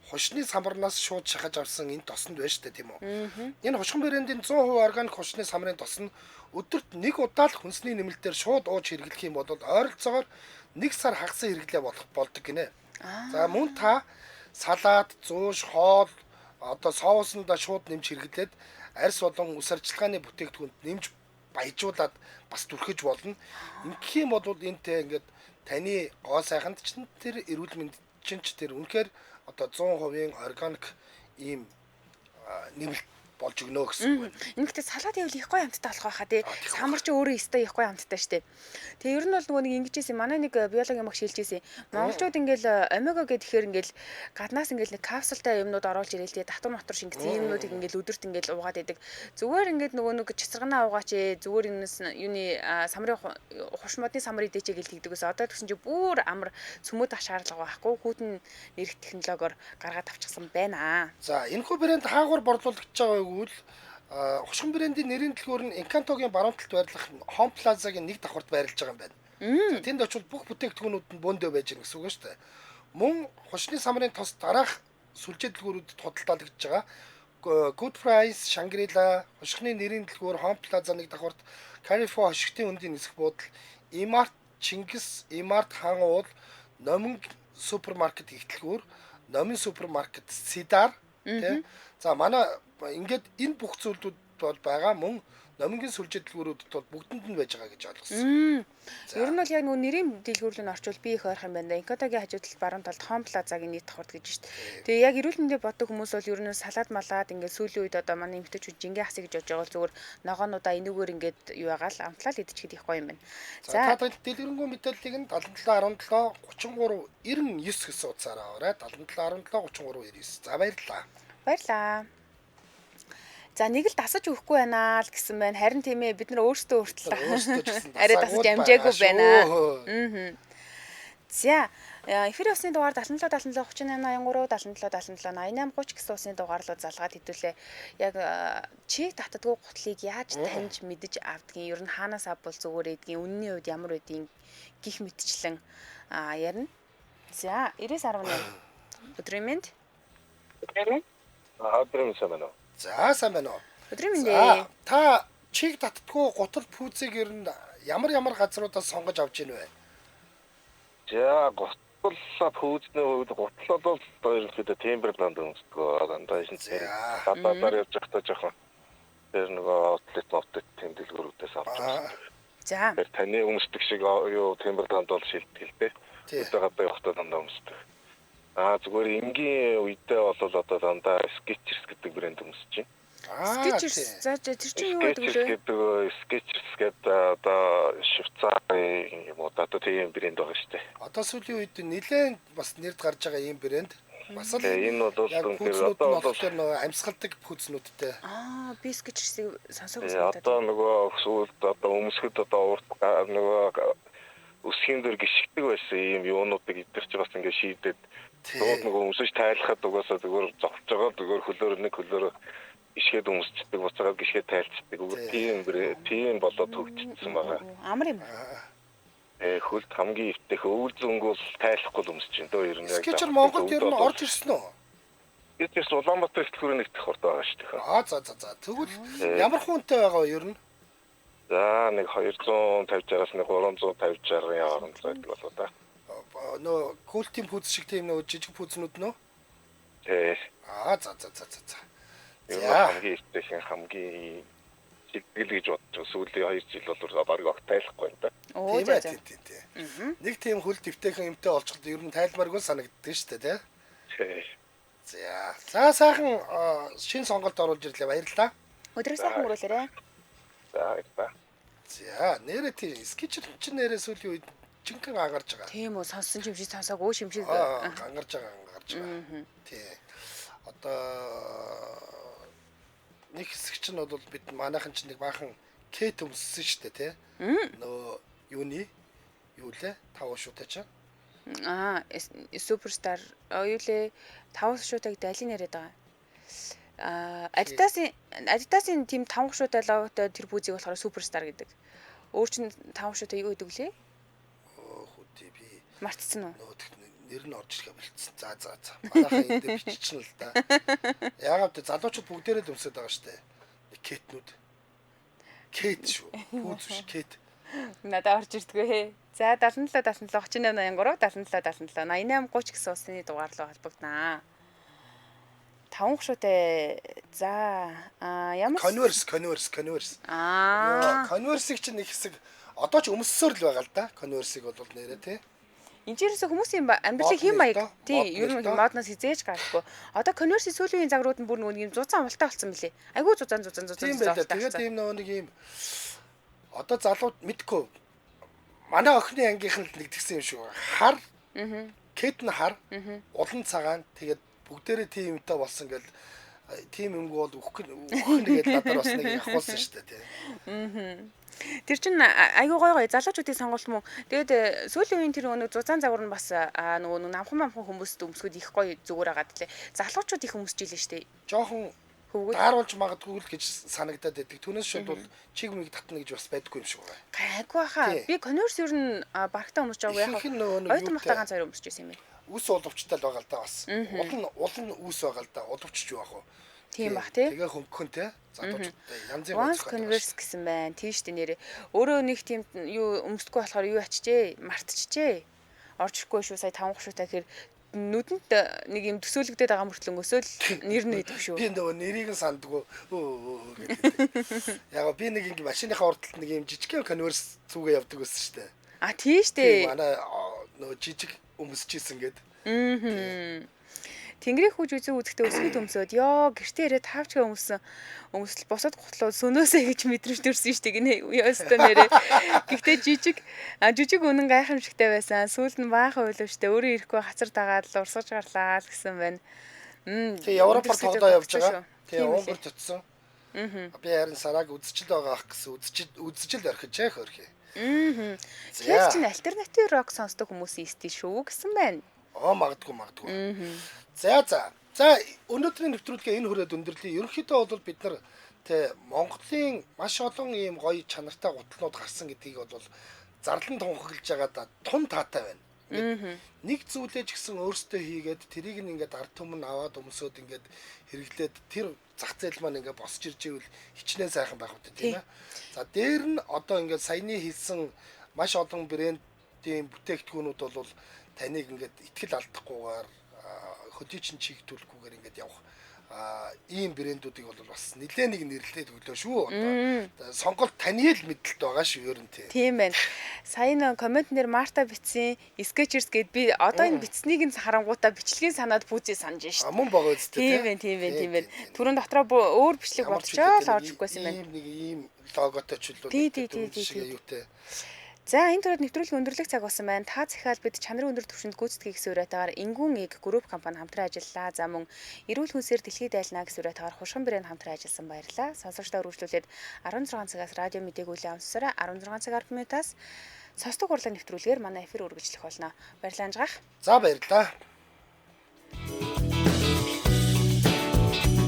хушны самбарнаас шууд шахаж авсан энэ тосонд байна шүү дээ тийм үү. Энэ хушган брендийн 100% органик хушны самрын тос нь өдөрт нэг удаа л хүнсний нэмэлтээр шууд ууж хэрэглэх юм бол ойролцоогоор 1 сар хагасан хэрэглээ болдог гинэ. За мөн та салаад, зууш, хоол одоо соусондоо шууд нэмж хэрэглээд арьс болон үс арчилгааны бүтээгдэхүүнд нэмж баяжуулаад бас түрхэж болно. Ингэх юм бол энэтэй ингээд таны гоо сайханд ч тэр эрүүл мэнд чинь ч тэр үнэхээр одоо 100% органик ийм нэмэлт болж өгнө гэсэн үг байна. Энэ гэхдээ салаад явал их гоё амттай болох байхаа тий. Самар ч өөрөө өстой их гоё амттай штэ. Тэгээ ер нь бол нөгөө нэг ингэжсэн манай нэг биологийн багш хэлжсэн. Монголчууд ингээл омега гэхээр ингээл гаднаас ингээл нэг капсултай юмнууд оруулж ирэл тий. Татвар матур шингэсэн юмнуудыг ингээл өдөрт ингээл уугаад идэг. Зүгээр ингээд нөгөө нэг чицэрганаа уугаач зүгээр энэс юуны самрын хушмодны самар идээч гэл тэгдэг ус. Одоо тэгсэн чи бүр амар цөмөд ах шаардлага байхгүй. Хүүтэн нэрх технологиор гаргаад авчихсан байна. За энэхүү брэнд хаагуур борлуулагдж байгаа гэвэл хушгин брэндийн нэрийн дэлгүүр нь Encanto-гийн баруун талд байрлах Home Plaza-гийн нэг давхарт байрлаж байгаа юм байна. За тэнд очивол бүх бүтээгдэхүүнүүд нь бөөндөө байж гэнэ гэсэн үг шүү дээ. Мөн хушны самрын тос дараах сүлжээ дэлгүүрүүдэд худалдаалагдж байгаа Good Price, Shangri-La, хушгины нэрийн дэлгүүр Home Plaza нэг давхарт Carrefour хошигтын өндийн нисэх буудал, Emart, Чингис, Emart хаан уул, Номин супермаркет их дэлгүүр, Номин супермаркет Сидар тий. За манай ингээд энэ бүх зүйлүүд бол байгаа мөн номингийн сүлжээ дэлгүүрүүдэд бол бүгдэнд нь байж байгаа гэж ойлгосон. Ер нь бол яг нөгөө нэрийн дэлгүүрлийг орчвол би их ойрхон юм байна. Encanto-гийн хажуу талд баруун талд Home Plaza-гийн нийт давхарт гэж шүү дээ. Тэгээ яг эрүүл мэндийн боддог хүмүүс бол ер нь салаад малаад ингээд сүүлийн үед одоо манай эмэгтэйчүүд жингээ хасыг гэж бодож байгаа бол зүгээр ногоонуудаа энүүгээр ингээд юу ягаал амтлал идчихэд их гоё юм байна. За та дэлгэрэнгүй мэдээллийг нь 77 17 33 99 гэсэн утсаараа аваарай. 77 17 33 99. За баярлалаа. Баярлаа. За нэг л дасаж өгөхгүй байна л гэсэн байна. Харин тийм ээ бид нар өөрсдөө өөртлөө арай дасаж амжаагүй байна. За эфир усны дугаар 77 77 38 83 77 77 88 30 гэсэн усны дугаар руу залгаад хэдүүлээ. Яг чиг татдаггүй гутлыг яаж таньж мэдэж авдгийг ер нь хаанаас авбал зүгээр эдгийн үнний үед ямар байдгийг гих мэдчлэн ярина. За 99.1 өдрийн мэнд. Өдрийн сайн байна уу? За сайн байна уу? Өдрийн мэндээ. Та чиг татдаггүй гутал пүүцийг ер нь ямар газруудаас сонгож авч ийн вэ? За гутал пүүзний үед гутал бол ерөнхийдөө Timberland өмсдгөө дандаа шин татаар явж захтаа жоохон тэр нөгөө outlet тэмдэглэрүүдээс авч байгаа. За. Тэр таны өмсдөг шиг юу Timberland бол шилтгэлтэй. Тэгээд гадаа явахдаа дандаа өмсдөг. Зүгээр энгийн үедээ бол одоо дандаа Skechers гэдэг брэнд өмсөж байна. Skechers. За тэр чинь юу гэдэг вэ? Skechers гэдэг одоо Швейцарын юм уу одоо тийм брэнд байгаа шүү дээ. Одоо сүүлийн үед нэлээд бас нэрд гарч байгаа ийм брэнд. Бас л энэ бол одоо нөгөө амьсгалдаг пүүцнүүдтэй. Би Skechers-ийг сонсоогүй санагдаад. Одоо нөгөө сүүлд одоо өмсгөд одоо урт нөгөө өсгийн дөр гიშгдэг байсан ийм юунуудыг идэрч бас ингээд шийдээд дууд нөгөө өмсөж тайлахад угаасаа зүгээр зовж байгаа зүгээр хөлөөр ишгээд өмсчдэг буцаагаад гიშгээд тайлцдаг. Тийм болоод төгжчихсэн байгаа. Амар юм. Хөлд хамгийн өвтөх өвөл зөнгөөл тайлахгүй л өмсөж байна дөө ер нь яг. Skechers Монголд ер нь орж ирсэн үү? Skechers Улаанбаатар ихтгэрийн нэг давхарт байгаа шүү дээ. За. Тэгвэл ямар хүнтэй байгаа ер нь? За нэг 250-аас нэг 350-60-ын хооронд байдаг болоо да. Нөө култим пүүц шиг тийм нөө жижиг пүүцнүүд нөө? Тий. За. Хамгийн ихтэй хамгийн шилтгэл гэж бодож сүүлийн 2 жил бол баг огтайлахгүй юм да. Тийм. Нэг тийм хөл дэвтэйхэн юмтай олчиход ер нь тайлмааргүй санагддаг шүү дээ, тий. За сайхан шин сонголт оруулж ирлээ баярлалаа. Өдрөө сайхан өрөөлөөрэй. За нэрээ тийм Skechers чинь нэрээ сүүлийн үед жинхэнэ ангарч байгаа. Тийм үү сонссон юм шиг сонсоогүй юм шиг ангарч байгаа. Тий. Одоо нэг хэсэг чинь бол бид манайхан чинь нэг баахан кет өмссөн шүү дээ тий. Нөө юуны юу лээ 5 шуутай чинь. Суперстар юу лээ 5 шуутайг дайлын яриад байгаа. Adidas-ийн тийм 5 шуутай логотой тэр пүүзийг болохоор суперстар гэдэг. Өөр чинь 5 шуутай юу гэдэг лээ? Би мартцсан уу? Нэр нь орж ирэх болцсон. За. Манайхаа энд биччихсэн л да. Яагаад вэ? Залуучууд бүгдээрээ л өмсөд байгаа шүү дээ. Кетнүүд. Кет шүү. Пүүз биш кет. Надад орж ирдгөө. За 77 77 38 83 77 77 88 30 гэсэн усны дугаар руу холбогднаа. 5 шуутай. За ямар Converse. Converse-ийг чинь нэг хэсэг одоо ч өмссөөр л байгаа л да. Converse-ийг бол нэрээ тий. Инженерээс хүмүүсийн амьдралын хэм маяг тий ер нь модноос хизээж гарахгүй. Одоо Converse сүүлийн загварууд нь бүр нэг юм зузаан амлтай болсон мөлий. Айгуу зузаан. Тийм байлаа. Тэгээд ийм нэг юм одоо залууд мэдгүй. Манай охины ангийнхан л нэгдгсэн юм шүү. Хар. Кэт нь хар. Улан цагаан. Тэгээд бүгдээрээ тийм юмтай болсон гэл тийм юмгүй бол үхэх нэгэд надаар бас нэг явуулсан шүү дээ тий. Тэр чин айгуу гой залуучуудын сонголт мөн. Тэгээд сүүлийн үеийн тэр нэг зузаан загвар нь бас нөгөө намхан хүмүүст өмсгөд их гоё зүгээр агаад лээ. Залуучууд их өмсөж илээ шүү дээ. Жохон дааруулж магадгүй л гэж санагдаад байдаг. Түүнээс шууд бол чиг мэг татна гэж бас байдгүй юм шиг байна. Гайгүй хаа. Би Converse ер нь барагтаа өмсөж байгаа. Яг ойтон махтаа ганц хоёр өмсөж байсан юм байна. Үс улвчтай л байгаа л да бас. Улан үс байгаа л да. Улвчж юу ах вэ? Тийм бах тий. Тэгээ хөнгөн тий. Залуучуудтай янз бүрийн Converse гэсэн байна. Тийм шүү дээ нэрээ. Өөрөө нэг тийм юу өмсөхгүй болохоор юу ачжээ? Мартчихжээ. Орж ирэхгүй шүү. Сая 5 гушуутай гэхээр нүдэнд нэг юм төсөөлөгдөд байгаа мөртлөнгөөсөө л нэр нь идэв шүү. Би нөгөө нэрийг нь сандгүй. Яг би нэг ингэ машиныхаа урталт нэг юм жижиг Converse зүгээ явдаг байсан шүү дээ. Тийм шүү дээ. Манай нөгөө жижиг өмсөж исэн гээд. Тэнгэрийн хүүж үзэхдээ өсгөд өмсөд ёо гэртээ ирээд таавчгаа өмсөл босоод готлоо сөнөөсэй гэж мэдрэж төрсөн шүү дээ гинэ ёстой нэрээ. Гэхдээ жижиг үнэн гайхамшигтай байсан. Сүүлд нь баахан уйлав штэ өөрөө ирэхгүй хацар дагаад л урсгаж гарлаа л гэсэн байна. Тэгээ Европоор тоглоо явж байгаа. Тэгээ Унгар төтсөн. Би харин сараг үзчил байгаа ах гэсэн үзчил орхиж яах орхи. Тэгэхээр чинь альтернатив рок сонсдог хүмүүсийн стил шүү гэсэн байна. Магадгүй. За өнөөдрийн нэвтрүүлгээ энэ хүрээд өндөрлөе. Ерөнхийдөө бол бид нар тэ Монголын маш олон ийм гоё чанартай гутлнууд гарсан гэдгийг бол зарлан тунхаглаж байгаа тун таатай байна. Нэг зүйлээ ч гэсэн өөртөө хийгээд тэрийг ингээд ард түмэн аваад өмсөд ингээд хэрэглээд тэр зах зээл маань ингээд босч ирж ивэл хичнээн сайхан байх үү тийм ээ. За дээр нь одоо ингээд саяны хэлсэн маш олон брендийн бүтээгдэхүүнүүд бол таныг ингээд итгэл алдахгүйгээр хөдөөчн чигтүүлэхгүйгээр ингээд явах ийм брэндүүдийг бол бас нэлээ нэг нэрлэлээд өглөө шүү. Одоо сонголт таны л мэдлэлт байгаа шүү ер нь тийм байна. Сая нэг коммент нэр Марта бичсэн Skechers гэд би одоо энэ бичснийг нь харангуйтаа бичлэгийн санаад пүүзээ санаж шүү. Мөн байгаа үстэй тийм байна. Түрүүн дотроо өөр бичлэг бодчихоо л орж иргүйсэн байна. Нэг ийм логотой ч л юутэй. За энэ төрөд нэвтрүүлгийн өндөрлөх цаг болсон байна. Та захиал бид чанарын өндөр түвшинд гүйцэтгэх гэсэн уриатаагаар Ингүүн эг групп компани хамтран ажиллалаа. За мөн эрүүл хүнсээр дэлхийд айлнаа гэсэн уриатаагаар Хушган брэнд хамтран ажилласан баярлалаа. Сонсогчдоо үргэлжлүүлээд 16 цагаас радио мэдээгүүлийн амсараа 16 цаг 10 минутаас сонсдог урлаг нэвтрүүлгээр манай эфир үргэлжлэх болно. Баярлалаа анжгаах. За баярлалаа.